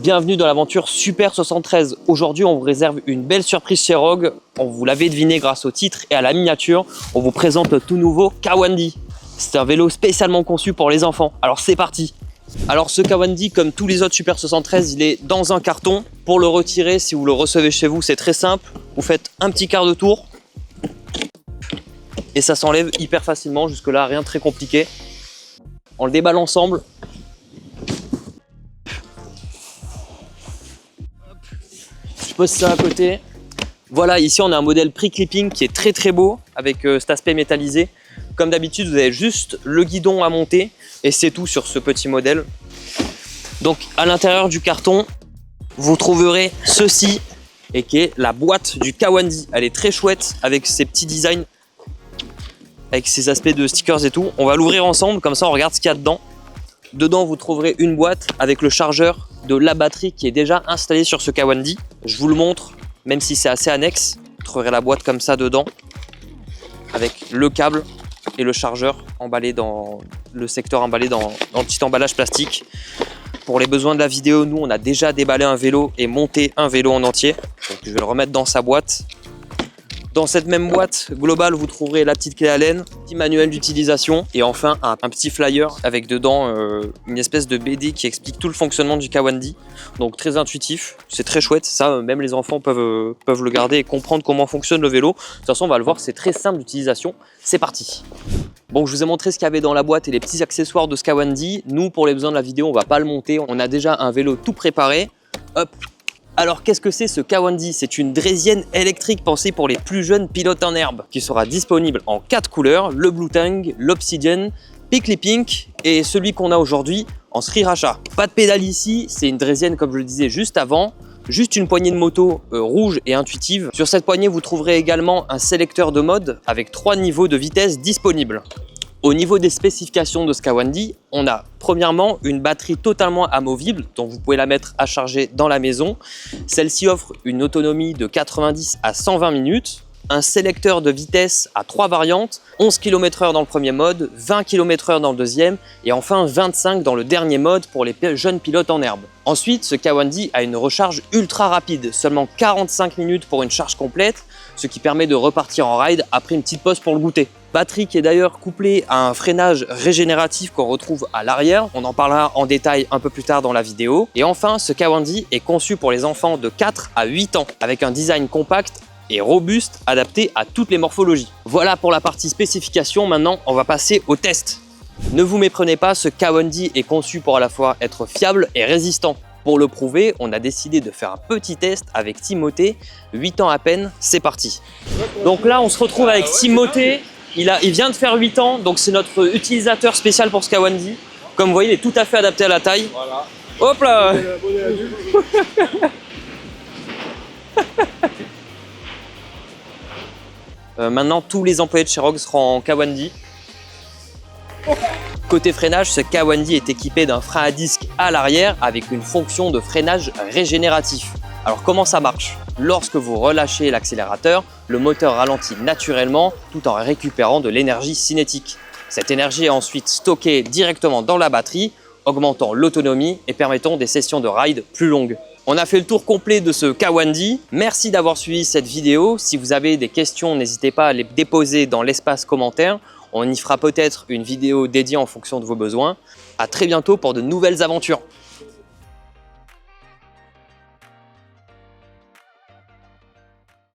Bienvenue dans l'aventure Super 73. Aujourd'hui, on vous réserve une belle surprise chez Rogue. On vous l'avait deviné grâce au titre et à la miniature. On vous présente le tout nouveau Kawandi. C'est un vélo spécialement conçu pour les enfants. Alors c'est parti. Alors ce Kawandi, comme tous les autres Super 73, il est dans un carton. Pour le retirer, si vous le recevez chez vous, c'est très simple. Vous faites un petit quart de tour. Et ça s'enlève hyper facilement. Jusque là, rien de très compliqué. On le déballe ensemble. Je pose ça à côté. Voilà, ici on a un modèle pre-clipping qui est très beau avec cet aspect métallisé. Comme d'habitude, vous avez juste le guidon à monter et c'est tout sur ce petit modèle. Donc à l'intérieur du carton, vous trouverez ceci et qui est la boîte du Kawandi. Elle est très chouette avec ses petits designs, avec ses aspects de stickers et tout. On va l'ouvrir ensemble, comme ça on regarde ce qu'il y a dedans. Dedans, vous trouverez une boîte avec le chargeur de la batterie qui est déjà installée sur ce Kawandi. Je vous le montre, même si c'est assez annexe. Vous trouverez la boîte comme ça dedans, avec le câble et le chargeur emballé dans le secteur emballé dans le petit emballage plastique. Pour les besoins de la vidéo, nous, on a déjà déballé un vélo et monté un vélo en entier. Donc, je vais le remettre dans sa boîte. Dans cette même boîte globale, vous trouverez la petite clé Allen, petit manuel d'utilisation et enfin un petit flyer avec dedans une espèce de BD qui explique tout le fonctionnement du Kawandi. Donc très intuitif, c'est très chouette. Ça, même les enfants peuvent le garder et comprendre comment fonctionne le vélo. De toute façon, on va le voir, c'est très simple d'utilisation. C'est parti. Bon, je vous ai montré ce qu'il y avait dans la boîte et les petits accessoires de ce Kawandi. Nous, pour les besoins de la vidéo, on va pas le monter. On a déjà un vélo tout préparé. Hop. Alors qu'est-ce que c'est ce Kawandi? C'est une draisienne électrique pensée pour les plus jeunes pilotes en herbe qui sera disponible en 4 couleurs, le Blue Tang, l'Obsidian, Pickley Pink et celui qu'on a aujourd'hui en Sriracha. Pas de pédale ici, c'est une draisienne comme je le disais juste avant, juste une poignée de moto rouge et intuitive. Sur cette poignée vous trouverez également un sélecteur de mode avec 3 niveaux de vitesse disponibles. Au niveau des spécifications de ce Kawandi, on a premièrement une batterie totalement amovible, donc vous pouvez la mettre à charger dans la maison. Celle-ci offre une autonomie de 90 à 120 minutes, un sélecteur de vitesse à 3 variantes, 11 km/h dans le premier mode, 20 km/h dans le deuxième et enfin 25 dans le dernier mode pour les jeunes pilotes en herbe. Ensuite, ce Kawandi a une recharge ultra rapide, seulement 45 minutes pour une charge complète, ce qui permet de repartir en ride après une petite pause pour le goûter. Batterie qui est d'ailleurs couplée à un freinage régénératif qu'on retrouve à l'arrière. On en parlera en détail un peu plus tard dans la vidéo. Et enfin, ce Kawandi est conçu pour les enfants de 4 à 8 ans avec un design compact et robuste adapté à toutes les morphologies. Voilà pour la partie spécification. Maintenant, on va passer au test. Ne vous méprenez pas, ce Kawandi est conçu pour à la fois être fiable et résistant. Pour le prouver, on a décidé de faire un petit test avec Timothée, 8 ans à peine. C'est parti. Donc là, on se retrouve avec Timothée. Il vient de faire 8 ans, donc c'est notre utilisateur spécial pour ce Kawandi. Comme vous voyez, il est tout à fait adapté à la taille. Voilà. Hop là. Maintenant, tous les employés de chez Rogue seront en Kawandi. Côté freinage, ce Kawandi est équipé d'un frein à disque à l'arrière avec une fonction de freinage régénératif. Alors comment ça marche? Lorsque vous relâchez l'accélérateur, le moteur ralentit naturellement tout en récupérant de l'énergie cinétique. Cette énergie est ensuite stockée directement dans la batterie, augmentant l'autonomie et permettant des sessions de ride plus longues. On a fait le tour complet de ce Kawandi. Merci d'avoir suivi cette vidéo. Si vous avez des questions, n'hésitez pas à les déposer dans l'espace commentaire. On y fera peut-être une vidéo dédiée en fonction de vos besoins. À très bientôt pour de nouvelles aventures.